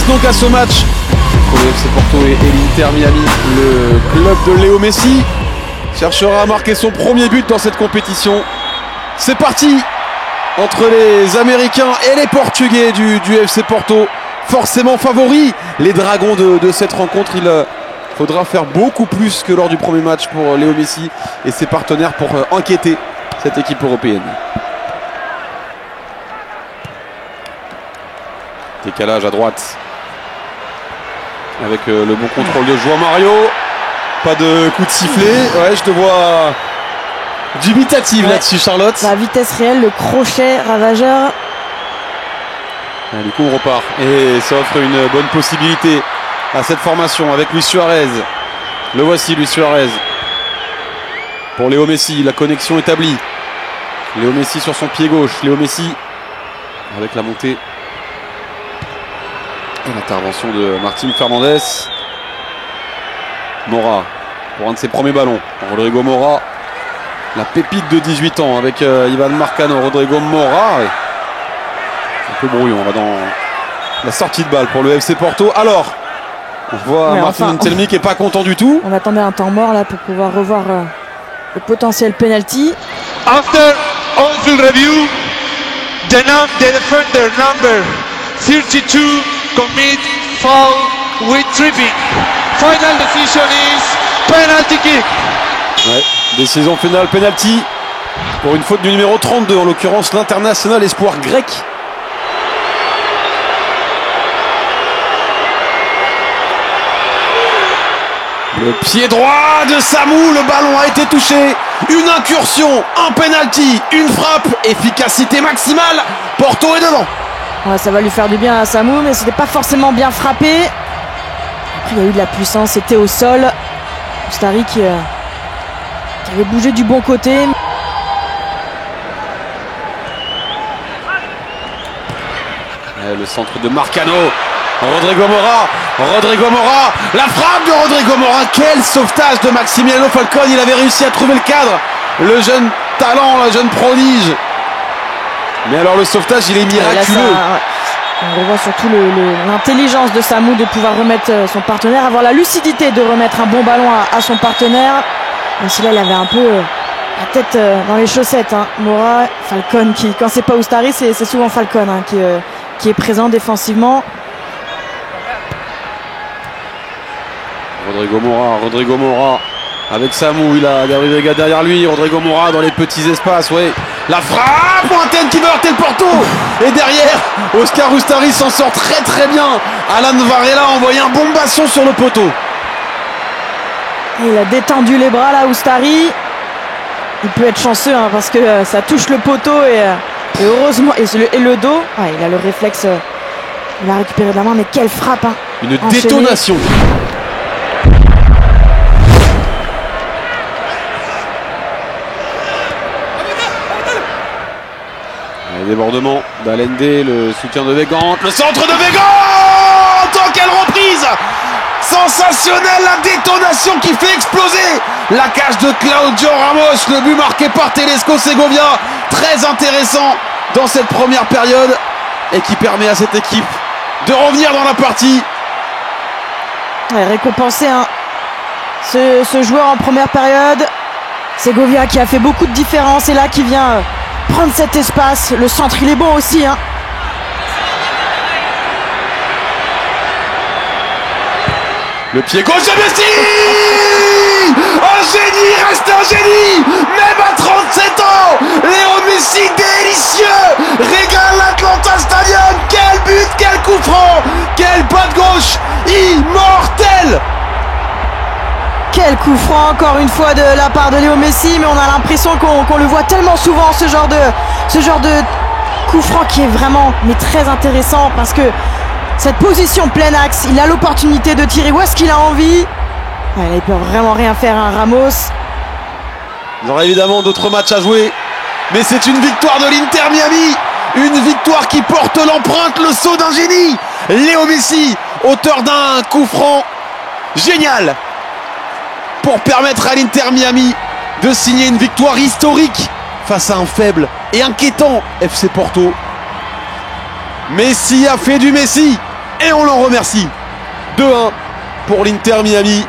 place donc à ce match entre le FC Porto et l'Inter Miami. Le club de Léo Messi cherchera à marquer son premier but dans cette compétition. C'est parti entre les Américains et les Portugais du FC Porto. Forcément favoris, les Dragons de cette rencontre. Il faudra faire beaucoup plus que lors du premier match pour Léo Messi et ses partenaires pour inquiéter cette équipe européenne. Décalage à droite avec le bon contrôle de João Mario. Pas de coup de sifflet. Ouais, je te vois dubitative là-dessus, Charlotte. La vitesse réelle, le crochet ravageur. Du coup on repart et ça offre une bonne possibilité à cette formation avec Luis Suarez. Le voici, Luis Suarez pour Léo Messi, la connexion établie. Léo Messi sur son pied gauche. Léo Messi avec la montée et l'intervention de Martín Fernandez. Mora pour un de ses premiers ballons. Rodrigo Mora, la pépite de 18 ans avec Ivan Marcano. Rodrigo Mora, un peu brouillon, on va dans la sortie de balle pour le FC Porto. Alors, on voit Martin Antelmi qui n'est pas content du tout. On attendait un temps mort là pour pouvoir revoir le potentiel penalty. After on-field review, the defender number 32 commit foul with tripping. Final decision is penalty kick. Ouais, décision finale, penalty pour une faute du numéro 32, en l'occurrence l'international espoir grec. Le pied droit de Samu, le ballon a été touché. Une incursion, un penalty, une frappe, efficacité maximale. Porto est devant. Ouais, ça va lui faire du bien à Samu, mais c'était pas forcément bien frappé. Après, il y a eu de la puissance, c'était au sol. Ustari qui avait bougé du bon côté. Et le centre de Marcano. Rodrigo Mora, la frappe de Rodrigo Mora. Quel sauvetage de Maximiliano Falcone. Il avait réussi à trouver le cadre. Le jeune talent, le jeune prodige. Mais alors le sauvetage, il est miraculeux. On revoit surtout l'intelligence de Samu de pouvoir remettre son partenaire, avoir la lucidité de remettre un bon ballon à son partenaire. Même si là, il avait un peu la tête dans les chaussettes. Mora, Falcone, quand c'est pas Ustari, c'est souvent Falcone qui est présent défensivement. Rodrigo Mora avec Samu, il a Gabriel derrière lui. Rodrigo Mora dans les petits espaces, ouais. La frappe, Montaigne qui va heurter le Porto. Et derrière, Oscar Ustari s'en sort très très bien. Alan Varela a envoyé un bon basson sur le poteau. Il a détendu les bras là, Ustari. Il peut être chanceux parce que ça touche le poteau et heureusement et le dos. Il a le réflexe. Il a récupéré de la main, mais quelle frappe. Une détonation. Débordement d'Allende, le soutien de Weghorst, le centre de Weghorst. Oh, quelle reprise sensationnelle, la détonation qui fait exploser la cage de Claudio Ramos. Le but marqué par Telesco Segovia, très intéressant dans cette première période et qui permet à cette équipe de revenir dans la partie. Récompenser ce joueur en première période. Segovia qui a fait beaucoup de différence et là qui vient prendre cet espace. Le centre il est bon aussi. Le pied gauche de Messi. Un génie, reste un génie. Même à 37 ans, Léo Messi délicieux régale l'Atlanta Stadium. Quel but, quel coup franc, quel pas de gauche immortel. Quel coup franc encore une fois de la part de Léo Messi, mais on a l'impression qu'on le voit tellement souvent, ce genre de coup franc qui est vraiment très intéressant parce que cette position plein axe, il a l'opportunité de tirer où est-ce qu'il a envie. Là, il peut vraiment rien faire, Ramos. Il y aura évidemment d'autres matchs à jouer, mais c'est une victoire de l'Inter Miami, une victoire qui porte l'empreinte, le sceau d'un génie. Léo Messi, auteur d'un coup franc génial, pour permettre à l'Inter Miami de signer une victoire historique face à un faible et inquiétant FC Porto. Messi a fait du Messi et on l'en remercie. 2-1 pour l'Inter Miami.